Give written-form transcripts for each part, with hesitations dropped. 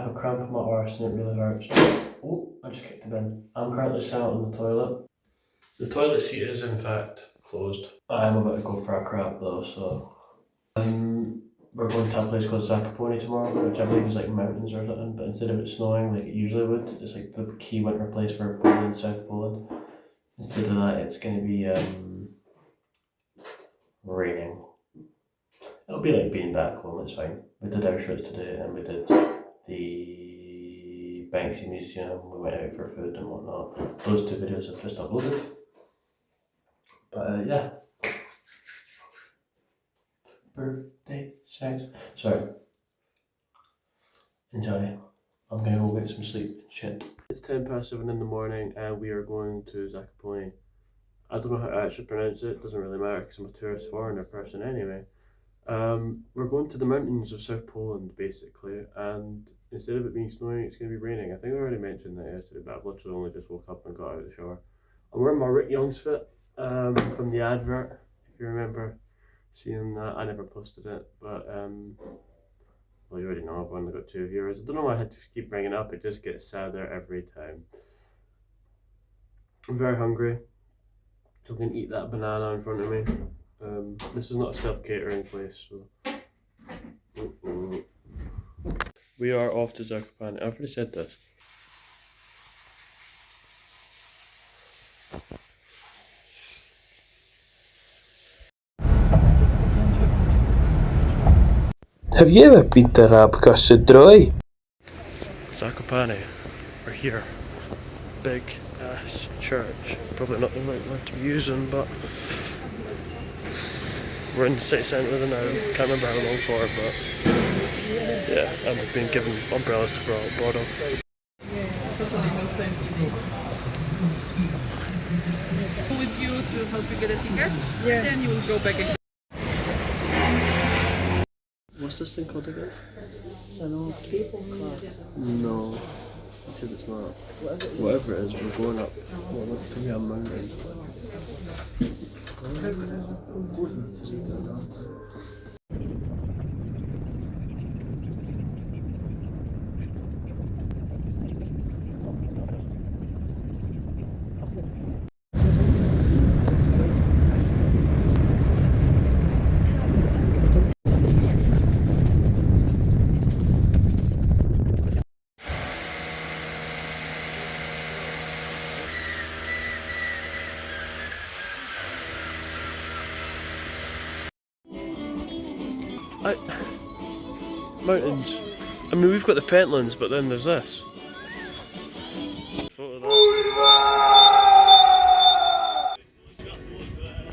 have a cramp in my arse and it really hurts. Oh, I just kicked the bin. I'm currently sat on the toilet. The toilet seat is in fact closed. I am about to go for a crap though, so we're going to a place called Zakopane tomorrow, which I believe is like mountains or something, but instead of it snowing like it usually would, it's like the key winter place for Poland, South Poland. Instead of that, it's going to be raining. It'll be like being back home, it's fine. We did Auschwitz today and we did the Banksy Museum, we went out for food and whatnot. Those two videos I've just uploaded. But yeah. Birthday sex. Sorry. Enjoy. I'm gonna go get some sleep. Shit. It's 7:10 in the morning and we are going to Zakopane. I don't know how to actually pronounce it, doesn't really matter because I'm a tourist foreigner person anyway. We're going to the mountains of South Poland basically, and instead of it being snowing, it's going to be raining. I think I already mentioned that yesterday, but I've literally only just woke up and got out of the shower. I'm wearing my Rick Young's fit from the advert, if you remember seeing that. I never posted it, but well, you already know I've only got 2 viewers. I don't know why I had to keep bringing it up, it just gets sadder every time. I'm very hungry, so I'm going to eat that banana in front of me. This is not a self-catering place, so... We are off to Zakopane. I've already said this. Have you ever been to Zakopane? Zakopane. We're here. Big ass church. Probably not the right word to be using, but we're in the city centre now. Can't remember how long for, but yeah, and we've been given umbrellas to borrow. With you to help you get a ticket, then you will go back again. What's this thing called again? It's an old cable car. No. You said it's not. Whatever it is, we're going up what looks to be a mountain. Mountains. I mean, we've got the Pentlands, but then there's this.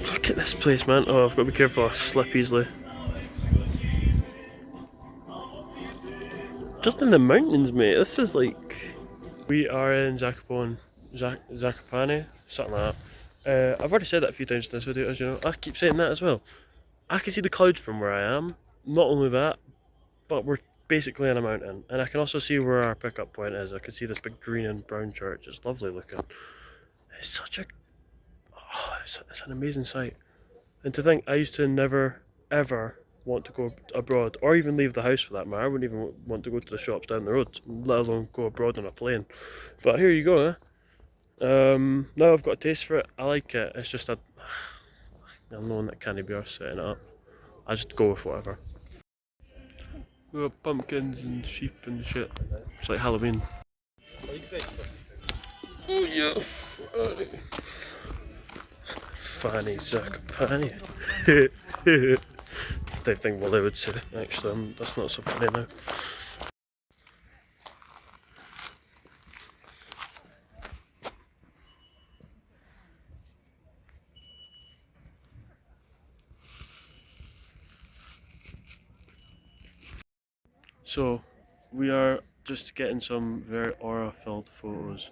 Look at this place, man. Oh, I've got to be careful, I slip easily. Just in the mountains, mate. This is like... We are in Zakopane. Zakopane? Something like that. I've already said that a few times in this video, as you know. I keep saying that as well. I can see the clouds from where I am. Not only that, but we're basically on a mountain. And I can also see where our pickup point is. I can see this big green and brown church. It's lovely looking. It's such a... Oh, it's an amazing sight. And to think, I used to never, ever want to go abroad, or even leave the house for that matter. I wouldn't even want to go to the shops down the road, let alone go abroad on a plane. But here you go, now I've got a taste for it. I like it. It's just I'm knowing that can't be us setting it up. I just go with whatever. We got pumpkins and sheep and shit. It's like Halloween. Oh yeah, funny Zakopane. It's the type of thing Willie would say. Actually, that's not so funny now. So, we are just getting some very aura-filled photos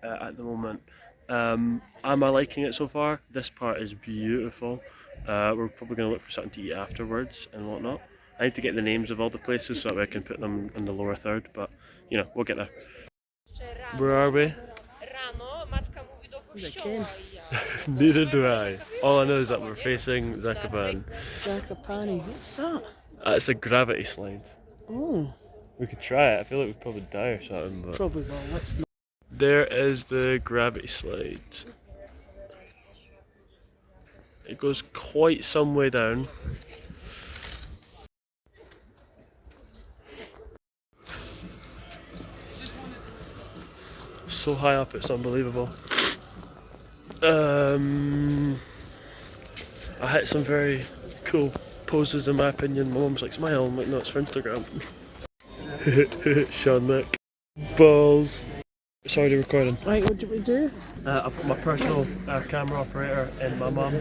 at the moment. Am I liking it so far? This part is beautiful. We're probably going to look for something to eat afterwards and whatnot. I need to get the names of all the places so that I can put them in the lower third, but you know, we'll get there. Where are we? Neither do I. All I know is that we're facing Zakopane. Zakopane, what's that? It's a gravity slide. Oh. We could try it. I feel like we'd probably die or something, but Probably will. Let's not. there is the gravity slide. It goes quite some way down. So high up, it's unbelievable. I hit some very cool poses in my opinion. My mum's like, smile. I'm like, no, it's for Instagram. Sean Nick. Balls. It's already recording. Right, what do we do? I've got my personal camera operator and my mum.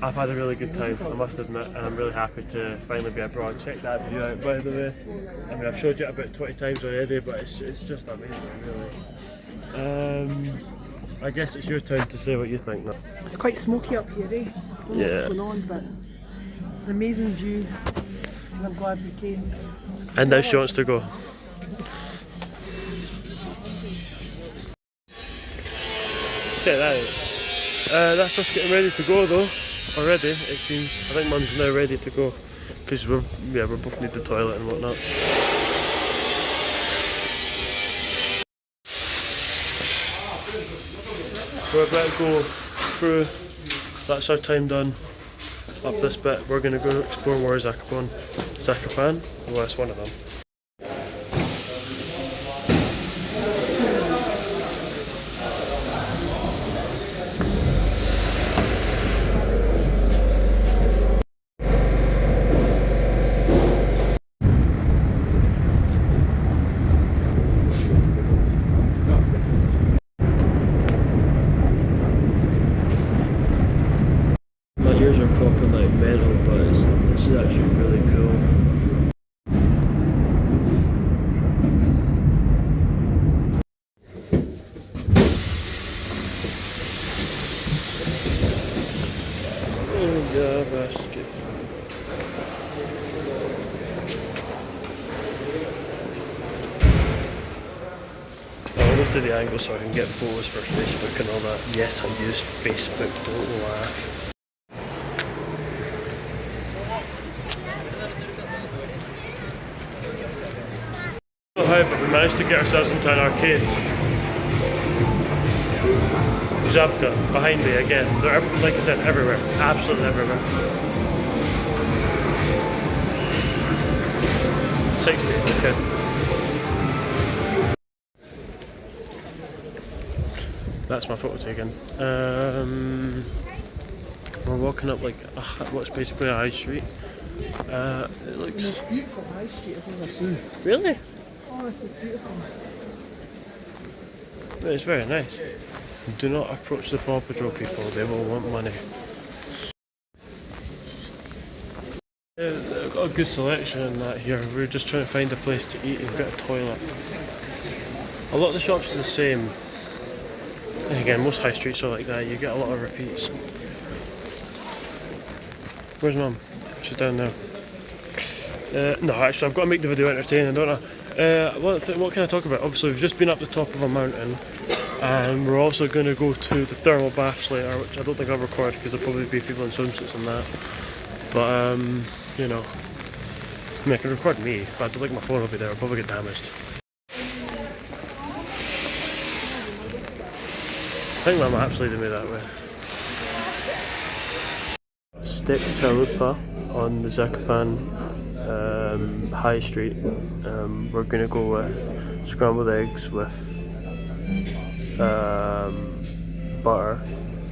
I've had a really good time, I must admit, and I'm really happy to finally be abroad. Check that view out, by the way. I mean, I've showed you it about 20 times already, but it's just amazing, really. I guess it's your turn to say what you think now. It's quite smoky up here, eh? Don't know what's going on, but it's an amazing view, and I'm glad we came. And now she wants to go. Check that out. That's us getting ready to go though. Already, it seems. I think Mum's now ready to go because we both need the toilet and whatnot. We're about to go through. That's our time done. Up this bit, we're gonna go explore more Zakopane. Well, that's one of them. My ears are popping like metal, but this is actually really cool. Oh yeah, basket. I always do the angle so I can get photos for Facebook and all that. Yes, I use Facebook, don't laugh. However, we managed to get ourselves into an arcade. Zabka, behind me again. They're, like I said, everywhere. Absolutely everywhere. 60, okay. That's my photo taken. We're walking up like what's basically a high street. It looks... The most beautiful high street I've ever seen. Really? Oh, this is beautiful. It's very nice. Do not approach the Paw Patrol people, they will want money. They've got a good selection in that here. We're just trying to find a place to eat and get a toilet. A lot of the shops are the same. And again, most high streets are like that, you get a lot of repeats. Where's Mum? She's down there. No, actually I've got to make the video entertaining, don't I? What can I talk about? Obviously we've just been up the top of a mountain and we're also going to go to the thermal baths later, which I don't think I'll record because there'll probably be people in swimsuits and that. But you know, I mean I can record me, but I don't think my phone will be there, it'll probably get damaged. I think my map's leading me that way. Steak chalupa on the Zakopane High Street. We're gonna go with scrambled eggs with butter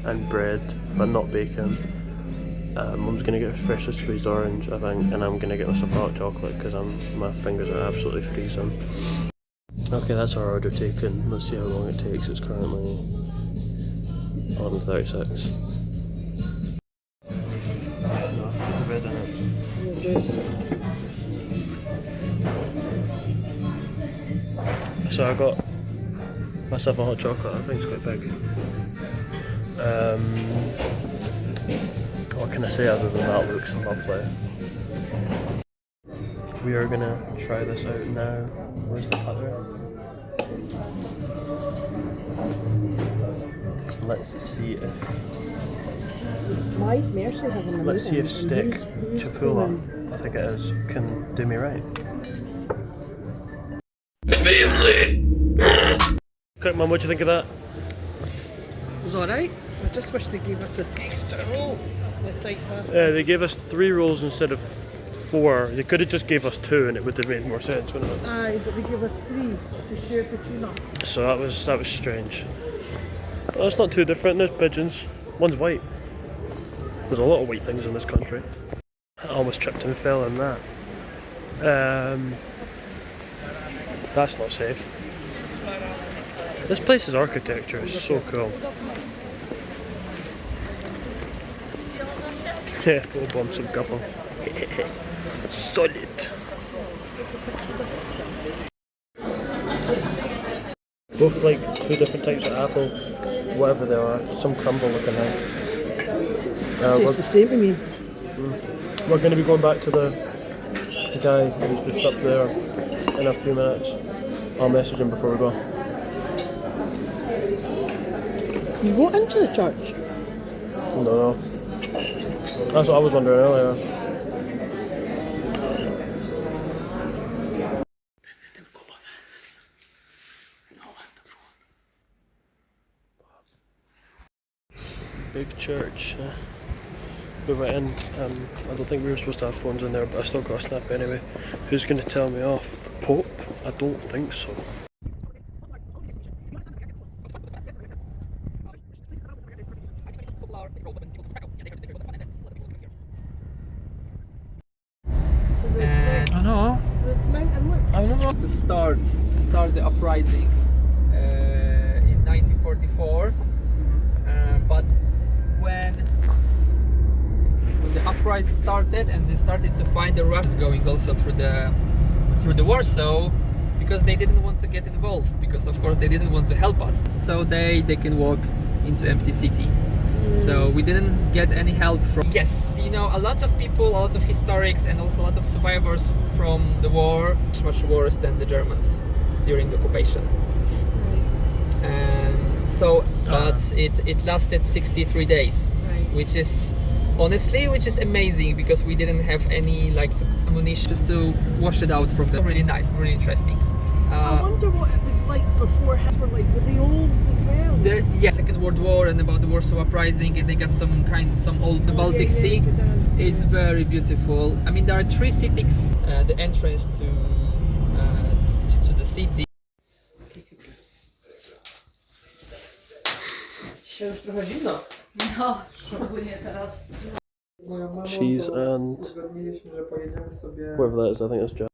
and bread, but not bacon. Mum's gonna get a freshly squeezed orange, I think, and I'm gonna get myself a hot chocolate because my fingers are absolutely freezing. Okay, that's our order taken. Let's see how long it takes. It's currently 11:36. So I got myself a hot chocolate. I think it's quite big. What can I say other than that looks lovely? We are gonna try this out now. Where's the cutter? Let's see if Why's Mercy having a Let's see if Stick who's Chapula, coming? I think it is, can do me right. Quick, Mum, what do you think of that? It was alright. I just wish they gave us an extra roll. The tight bastards. Yeah, they gave us 3 rolls instead of 4. They could have just gave us 2 and it would have made more sense, wouldn't it? Aye, but they gave us 3 to share between us. So that was strange. Well, it's not too different. There's pigeons. One's white. There's a lot of white things in this country. I almost tripped and fell in that. That's not safe. This place's architecture is so cool. Yeah, photobomb some couple. Solid. Both like 2 different types of apple, whatever they are, some crumble looking like. Tastes the same to me. We're going to be going back to the guy who's just up there in a few minutes. I'll message him before we go. You go into the church? No. That's what I was wondering earlier. Big church. We went in. I don't think we were supposed to have phones in there, but I still got a snap anyway. Who's going to tell me off? The Pope? I don't think so. And I know. The mountain look. I know. to start the uprising in 1944, but when the uprising started and they started to find the Russians going also through the Warsaw, because they didn't want to get involved, because of course they didn't want to help us, so they can walk into empty city. So we didn't get any help from. Yes, you know, a lot of people, a lot of historics, and also a lot of survivors from the war, much worse than the Germans during the occupation. And so, but it lasted 63 days, Right. which is amazing, because we didn't have any like ammunition just to wash it out from the. Really nice, really interesting. I wonder what it was like before. Were they old as well? Second World War and about the Warsaw Uprising, and they got some old Baltic Sea. Gdansk, It's very beautiful. I mean, there are 3 cities. The entrance to the city. Się trochę zimno. No, szczególnie teraz. Cheese and Uzgodniliśmy, że pojedziemy sobie. whatever that is, I think it's Jack.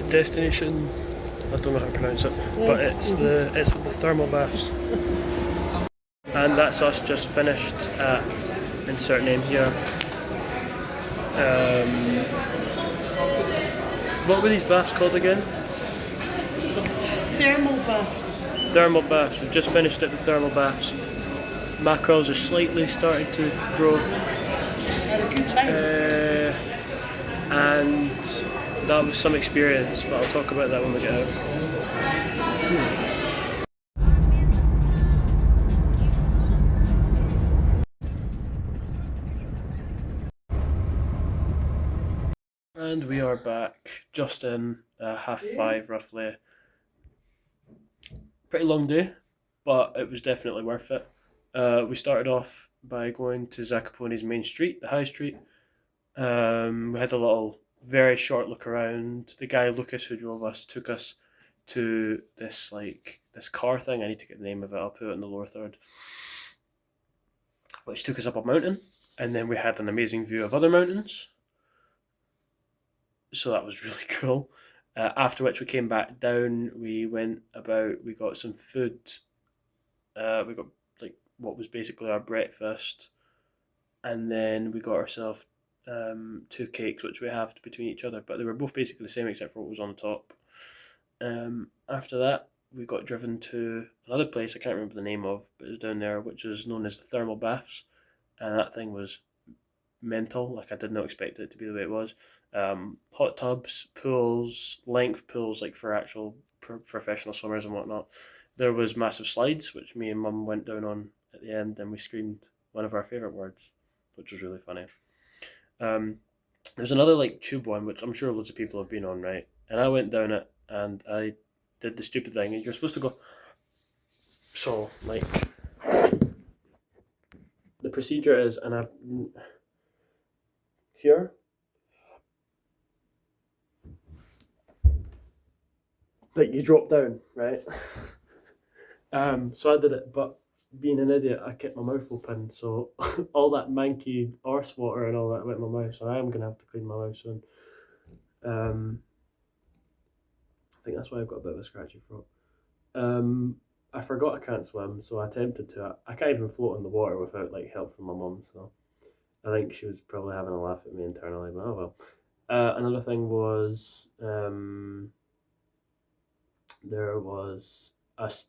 Destination, I don't know how to pronounce it, but it's the thermal baths. And that's us just finished at insert name here. What were these baths called again? Thermal baths. Thermal baths. We've just finished at the thermal baths. Mackerels are slightly starting to grow. Had a good time. And that was some experience, but I'll talk about that when we get out. And we are back just in 5:30 roughly. Pretty long day, but it was definitely worth it. We started off by going to Zakopane's main street, the high street. We had a little very short look around. The guy Lucas who drove us took us to this car thing. I need to get the name of it. I'll put it in the lower third. Which took us up a mountain, and then we had an amazing view of other mountains. So that was really cool. After which we came back down. We got some food. We got like what was basically our breakfast, and then we got ourselves 2 cakes, which we halved between each other, but they were both basically the same except for what was on top. After that, we got driven to another place I can't remember the name of, but it was down there, which is known as the thermal baths, and that thing was mental. Like, I did not expect it to be the way it was. Hot tubs, pools, length pools, like for actual professional swimmers and whatnot. There was massive slides, which me and Mum went down on at the end, and we screamed one of our favourite words, which was really funny. There's another like tube one, which I'm sure loads of people have been on, right? And I went down it, and I did the stupid thing, and you're supposed to go. So like, the procedure is, and I here. Like you drop down, right? So I did it, but being an idiot, I kept my mouth open, so all that manky arse water and all that went in my mouth. So I am gonna have to clean my mouth soon. I think that's why I've got a bit of a scratchy throat. I forgot I can't swim, so I attempted to. I can't even float in the water without like help from my mum. So I think she was probably having a laugh at me internally, but oh well. Another thing was there was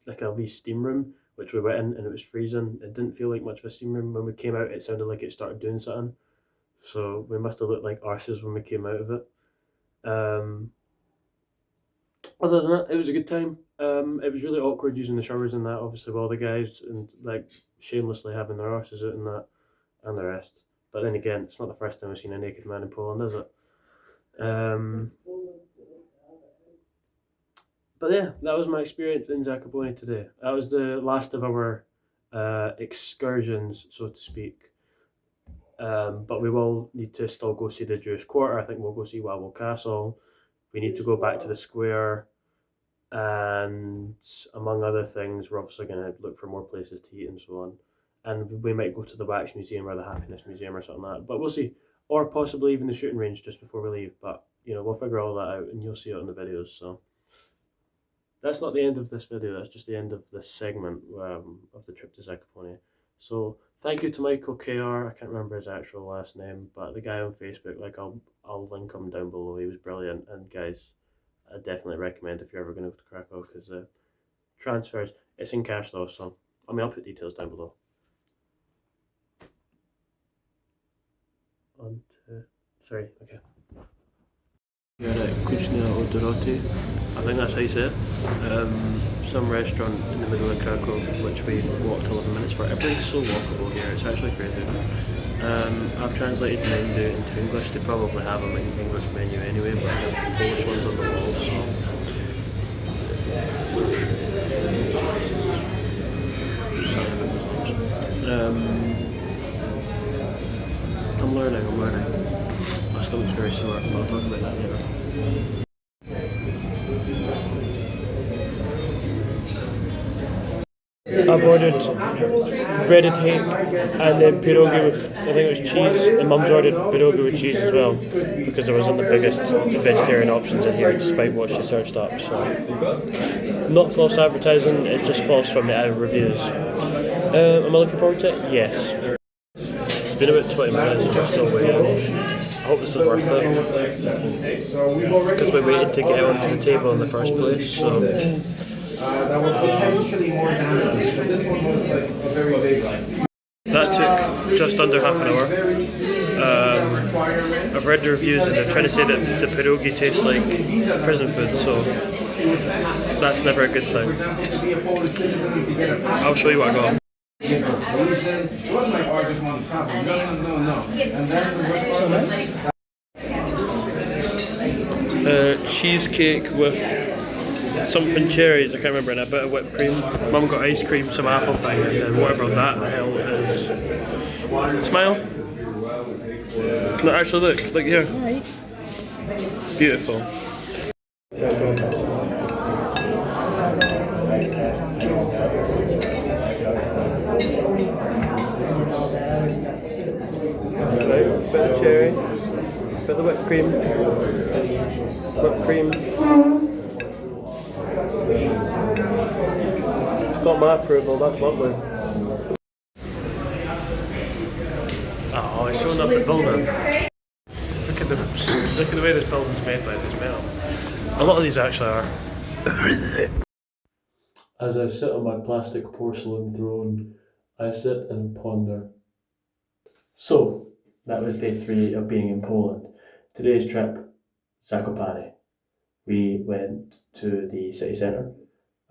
like a wee steam room which we went in, and it was freezing. It didn't feel like much of a steam room. When we came out, it sounded like it started doing something. So we must have looked like arses when we came out of it. Other than that, it was a good time. It was really awkward using the showers and that, obviously, with all the guys and like shamelessly having their arses out and that, and the rest. But then again, it's not the first time I've seen a naked man in Poland, is it? But yeah, that was my experience in Zakopane today. That was the last of our excursions, so to speak. But we will need to still go see the Jewish Quarter. I think we'll go see Wawel Castle. We need to go back to the square. And among other things, we're obviously going to look for more places to eat and so on. And we might go to the Wax Museum or the Happiness Museum or something like that. But we'll see. Or possibly even the shooting range just before we leave. But, you know, we'll figure all that out and you'll see it in the videos. So that's not the end of this video. That's just the end of this segment of the trip to Zakopane. So thank you to Michael KR. I can't remember his actual last name, but the guy on Facebook, like I'll link him down below. He was brilliant. And guys, I definitely recommend if you're ever going to go to Krakow, because transfers, it's in cash though, so I mean I'll put details down below. On to 3, okay. We're at Kuchnia Odoroty, I think that's how you say it. Some restaurant in the middle of Krakow, which we walked 11 minutes for. Everything's so walkable here, it's actually crazy. I've translated the menu into English. They probably have an English menu anyway, but the Polish one's on the wall, so. I'm learning. My stomach's very sore, but I'll talk about that later. I've ordered breaded hake and then pierogi with, I think it was cheese, and Mum's ordered pierogi with cheese as well, because there wasn't the biggest vegetarian options in here despite what she searched up, so. Not false advertising, it's just false from the reviews. Am I looking forward to it? Yes. It's been about 20 minutes and we're still waiting. I hope this is worth it, because we waited to get onto the table in the first place, so. That was potentially more damage. So this one was like a very big one. That took just under half an hour. I've read the reviews and they're trying to say that the pierogi tastes like prison food, so that's never a good thing. I'll show you what I got. It wasn't like, oh, I just want to travel. No. And then cheesecake with something cherries, I can't remember, and a bit of whipped cream. Mum got ice cream, some apple thing, and then whatever that the hell is. Smile. No, actually look here. Beautiful. Right, bit of cherry, bit of whipped cream. It's got my approval, that's lovely. Oh, it's showing up the building. Look at the way this building's made by this metal. A lot of these actually are. As I sit on my plastic porcelain throne, I sit and ponder. So, that was day 3 of being in Poland. Today's trip, Zakopane. We went to the city centre,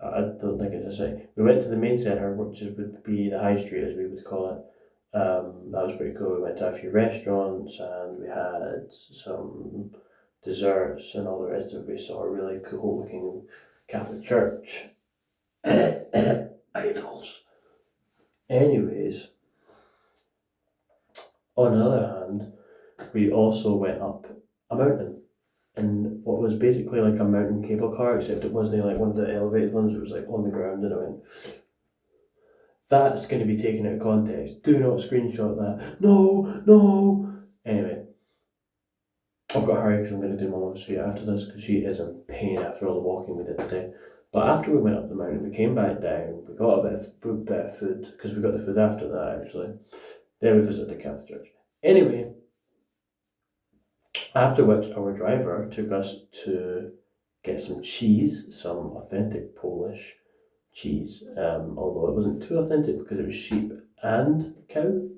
I don't think it's a city. We went to the main centre, which would be the high street as we would call it. That was pretty cool. We went to a few restaurants and we had some desserts and all the rest of it. We saw a really cool looking Catholic church. Idols. Anyways, on the other hand, we also went up a mountain in what was basically like a mountain cable car, except it wasn't like one of the elevated ones, it was like on the ground, and I went, that's going to be taken out of context. Do not screenshot that. No. Anyway, I've got to hurry because I'm going to do my mum's feet after this because she is in pain after all the walking we did today. But after we went up the mountain, we came back down, we got a bit of food because we got the food after that actually. Then we visited the Catholic church. Anyway, after which our driver took us to get some cheese, some authentic Polish cheese, although it wasn't too authentic because it was sheep and cow,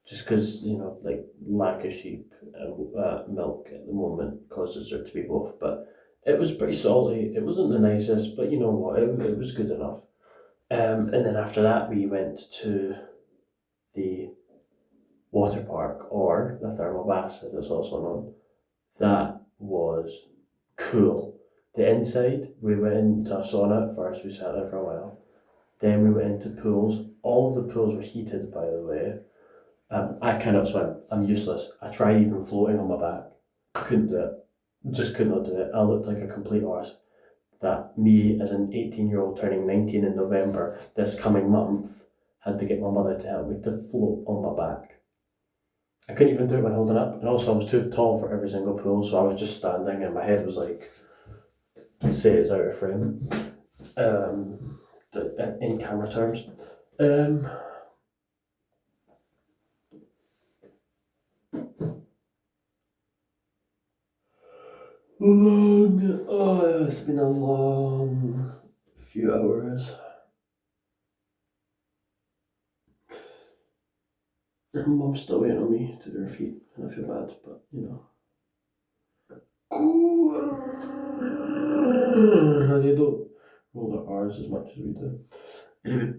just because, you know, like lack of sheep milk at the moment causes there to be both, but it was pretty salty. It wasn't the nicest, but you know what, it was good enough. And then after that we went to the water park, or the thermal baths as it's also known. That was cool. The inside, we went into a sauna at first, we sat there for a while. Then we went into pools. All of the pools were heated, by the way. I cannot swim. I'm useless. I tried even floating on my back. Couldn't do it. Just could not do it. I looked like a complete arse. That me, as an 18-year-old turning 19 in November, this coming month, had to get my mother to help me to float on my back. I couldn't even do it when holding up, and also I was too tall for every single pool, so I was just standing and my head was like, say it's out of frame, in camera terms. It's been a long few hours. Mum's still waiting on me to do her feet, and I feel bad, but you know. They don't roll their R's as much as we do. Anyway.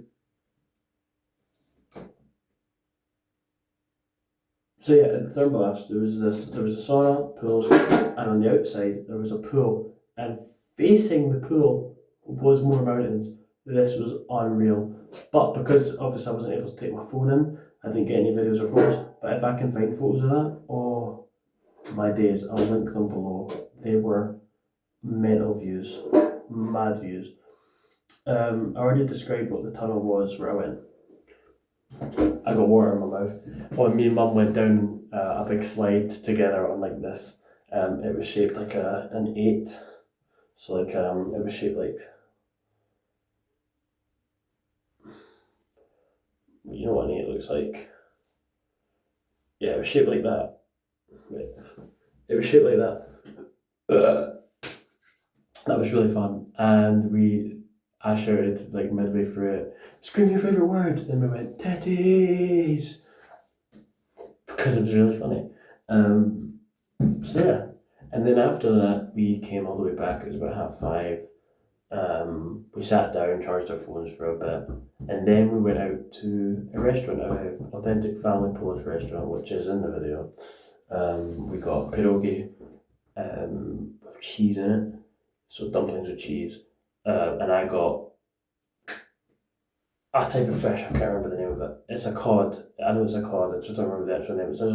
So yeah, at the thermal baths there was a sauna, pools, and on the outside there was a pool, and facing the pool was more mountains. This was unreal. But because obviously I wasn't able to take my phone in, I didn't get any videos or photos. But if I can find photos of that, oh my days, I'll link them below. They were mental views, mad views. I already described what the tunnel was where I went. I got water in my mouth. When me and Mum went down a big slide together on like this, it was shaped like an 8. So like it was shaped like, you know what an 8 looks like. Yeah, it was shaped like that. Wait. It was shaped like that. That was really fun, and I shouted like midway through it, "Scream your favourite word!" Then we went, "Teddies!" Because it was really funny. So yeah, and then after that we came all the way back. It was about 5:30. We sat down, charged our phones for a bit, and then we went out to a restaurant, an authentic family Polish restaurant, which is in the video. We got pierogi with cheese in it, so dumplings with cheese, and I got a type of fish. I can't remember the name of it. It's a cod. I know it's a cod. I just don't remember the actual name. It starts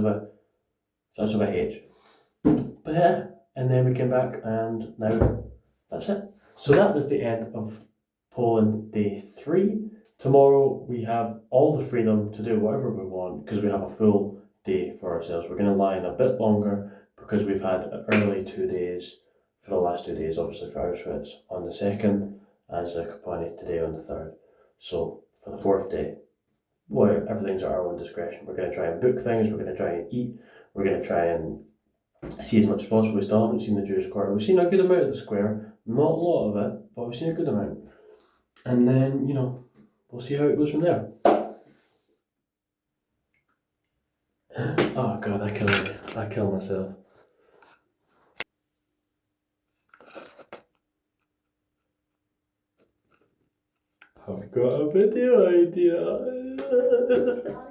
with a H. But yeah, and then we came back, and now that's it. So that was the end of Poland day 3. Tomorrow we have all the freedom to do whatever we want because we have a full day for ourselves. We're going to lie in a bit longer because we've had an early 2 days for the last 2 days, obviously for Auschwitz on the 2nd and Zakopane today on the 3rd. So for the 4th day, well, everything's at our own discretion. We're going to try and book things, we're going to try and eat, we're going to try and see as much as possible. We still haven't seen the Jewish quarter. We've seen a good amount of the square, not a lot of it, but we've seen a good amount. And then, you know, we'll see how it goes from there. Oh god, I kill myself. I've got a video idea.